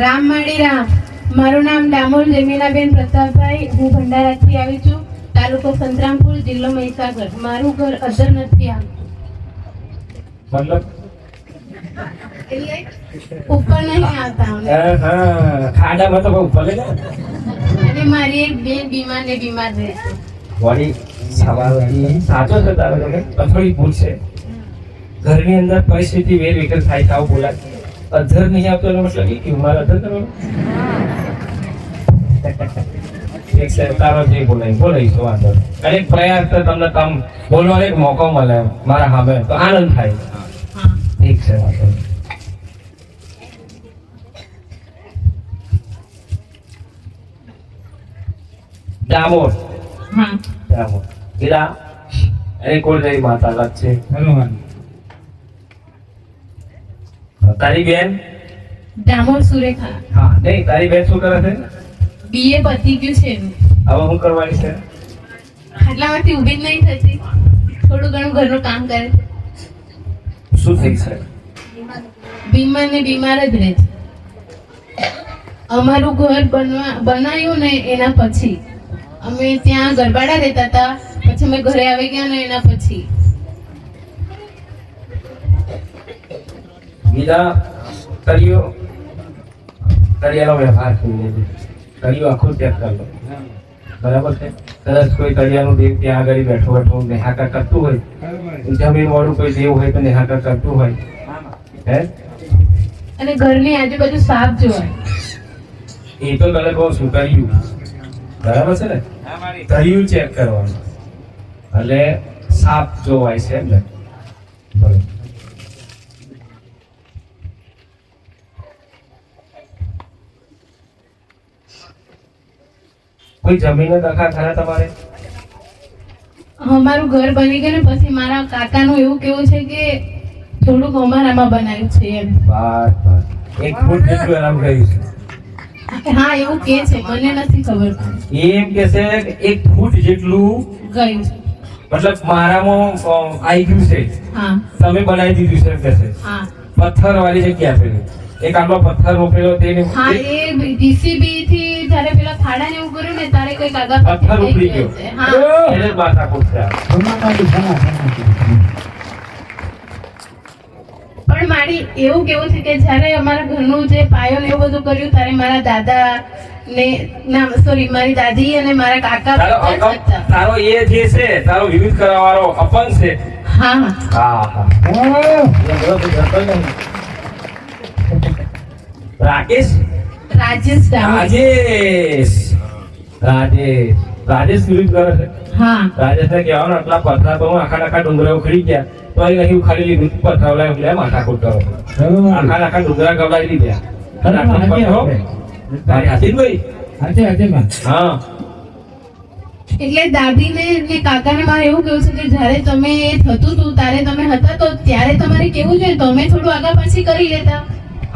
રામ માળી રામ. મારું નામ ડામોર જમીનાબેન પ્રતાપભાઈ. હું ભંડારાથી આવી છું. તાલુકો સંતરામપુર, જિલ્લો મહીસાગર. મારું ઘર અધર નથી આવતું. મતલબ એટલે ઉપર નહીં આવતા અમે. ખાડામાં તો બહુ ભલે ને અને મારી એક બેન બીમાર રહે છે. વળી સવારથી સાચો છે તારો તમે થોડી ભૂલ છે. ઘરની અંદર પરિસ્થિતિ વેરવિખેર થાય છે, આવું બોલાય. અધર નહીં આવતો એનો મતલબ એ કે મારે અધર કરવાનું. એક છે તારો જે બોલાવીશું વાંધો નહીં. અને એક પ્રયાસ તો તમને તમ બોલવાનો એક મોકો મળે મારા સામે તો આનંદ થાય. ઠીક છે વાંધો નહીં. ડામોર હા. ડામોર ગીરા એ કોળજાઈ માતા લાગ છે. તારી બેન ડામોર સુરેખા. હા નહીં તારી બેન શું કરે છે? બીએ પતી ગયું છે એનું. હવે શું કરવાની છે? આટલામાંથી ઊભી જ નહીં થતી. થોડું ઘણું ઘરનું કામ કરે. શું થઈ છે? બીમાર ને બીમાર જ રહે છે. અમારું ઘર બનાવ્યું ને એના પછી અમે ત્યાં ગરબાડા રહેતા હતા. પછી અમે ઘરે આવી ગયા ને એના પછી બીજા તળિયાનો વ્યવહાર કરી લેજો. તળિયો આખું ત્યાગ કરી લો. બરાબર છે? કદાચ કોઈ તળિયાનું દેવ ત્યાં આગળ બેઠો નેહાકાર કરતું હોય, જમીન વાળું કોઈ દેવ હોય તો નેહાકાર કરતું હોય, હે અને ઘરની આજુબાજુ સાફ જોવાય. એ તો તને કહું છું તળિયું. બરાબર છે ને? તળિયું ચેક કરવાનું એટલે સાફ જોવાય છે એમ ને. બરાબર. કોઈ જમીનનો દખા ખરા તમારે? અમારું ઘર બની ગયું ને પછી મારા કાકાનું એવું કેવું છે કે થોડુંક અમારામાં બનાવ્યું છે એમ. બસ બસ. 1 ફૂટ જેટલું આરામ કર્યું છે. હા એવું કે છે, મને નથી ખબર. એમ કે છે કે 1 ફૂટ જેટલું ગયું છે. મતલબ મારામાં આવી ગયું છે. હા તમે બનાવી દીધું છે કે છે. હા પથ્થર વાળી જગ્યા છે. એક આટલો પથ્થર રોપેલો તેને હા. એ જીસીબી થી જ્યારે પેલા ખાડા ને એવું કર્યું ને ત્યારે કઈક આગળ પથ્થર ઉપડી ગયો. હા. એને જ માથા કૂટશે. પણ મારી એવું કેવું છે કે જ્યારે અમારા ઘરનું જે પાયો ને એવું બધું કર્યું ત્યારે મારા દાદા ને ના સોરી મારી દાદી અને મારા કાકા તારો બધા જ હતા. તારો એ જે છે તારો વિવિધ કરવાવાળો અપંગ છે. હા હા. હા રાકેશ રાજેશ ડામોર. રાજેશ વિવિધ કરે છે. હા રાજેશને કહેવાનું આટલા પથરા તો હું આખા ડુંગરા ઉખડી ગયા તો અહીં નહીં ઉખાડી લીધું પથરા લાવી લે માથા કૂટ કરો. આખા ડુંગરા ગવડાવી લીધા. હા એટલે દાદી ને કાકાને મારે એવું કેવું છે કે જ્યારે તમે એ થતું હતું ત્યારે તમે હતા તો ત્યારે તમારે કેવું જોઈએ તમે થોડું આગળ પાછી કરી લેતા.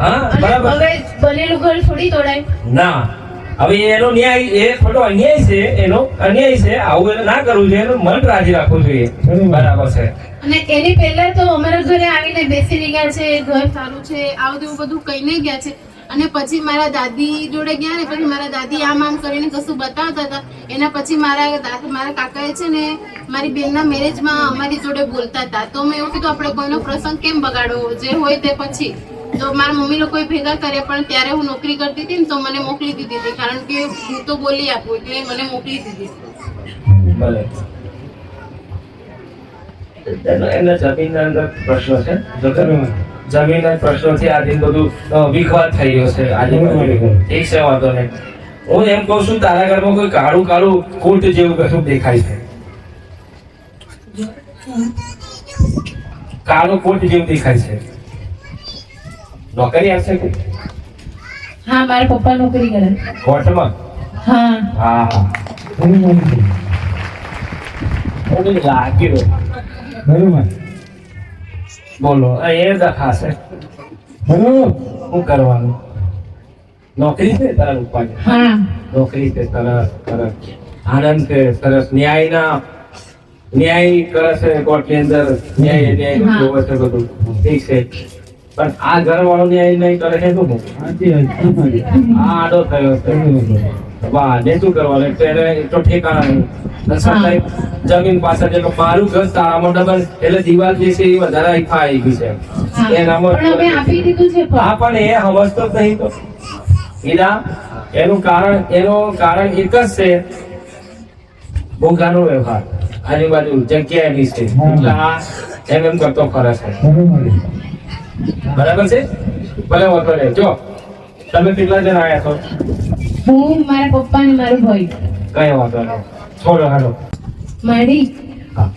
હા અને બરાબર. હવે બનેલું ઘર થોડી તોડાય. ના હવે એનો ન્યાય એ થોડો અન્યાય છે. એનો અન્યાય છે. આવું એને ના કરવું જોઈએ. એનું મન રાજી રાખવું જોઈએ. બરાબર છે. અને એની પહેલા તો અમારા ઘરે આવીને બેસી ગયા છે, ઘર સારું છે આવું તેવું બધું કહીને ગયા છે. અને પછી મારા દાદી જોડે ગયા ને પછી મારા દાદી આમ કરીને કશું બતાવતા હતા. એના પછી મારા કાકાએ છે ને મારી બેનના મેરેજમાં અમારી જોડે બોલતા હતા. તો મેં એવું કીધું આપણે કોઈનો પ્રસંગ કેમ બગાડવો, જે હોય તે પછી. તો મારા મમ્મી લોકોએ ભેગા કર્યા પણ ત્યારે હું નોકરી કરતી હતી ને તો મને મોકલી દીધી હતી કારણ કે હું તો બોલી આપું એટલે મને મોકલી દીધી. ભલે એના જમીનના અંદર પ્રશ્નો છે. જમીનના પ્રશ્નોથી આજે બધું વિખવાદ થઈ ગયો છે. આજે ઠીક છે વાંધો નહીં. હું એમ કહું છું તારા ઘરમાં કોઈ કાળું કાળું કોટ જેવું કશું દેખાય છે? કાળું કોટ જેવું દેખાય છે. નોકરી આપશે કે? હા મારા પપ્પા નોકરી કરે. કોર્ટમાં? હા હા હા લાગ્યું. બોલો એ દખાશે. શું કરવાનું? નોકરી છે તારા પપ્પાની? હા નોકરી છે. સરસ સરસ આનંદ છે. સરસ ન્યાય કરે છે કોર્ટની અંદર. ન્યાય જોવે છે બધું. ઠીક છે. પણ આ ઘરવાળો ન્યાય નહીં કરે છે શું આ આડો થયો છે વાહ ને શું કરવાનું એક તો એને એક તો ઠેકાણા નહીં અને છતાંય જમીન પાછળ જેટલું મારું ઘર તારામાં ડબલ એટલે દિવાલ જે છે એ વધારે હઈફા આવી ગઈ છે હા. એનામાં પણ અમે આપી દીધું છે પણ. હા પણ એ સમજતો જ નહીં તો હીરા એનું કારણ એક જ છે ભોગાનો વ્યવહાર આજુબાજુ જગ્યા એની છે એટલે આ એમ કરતો ફરે છે બરાબર છે ભલે વાંધો નહીં જો તમે કેટલા જણ આવ્યા છો હું મારા પપ્પા ને મારો ભાઈ. કઈ વાંધો નહીં છોડો હાલો મારી હા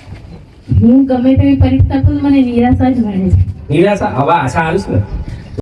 હું ગમે તેવી પરીક્ષા કરું મને નિરાશા જ મળે છે. નિરાશા હવે આશા આવીશ ને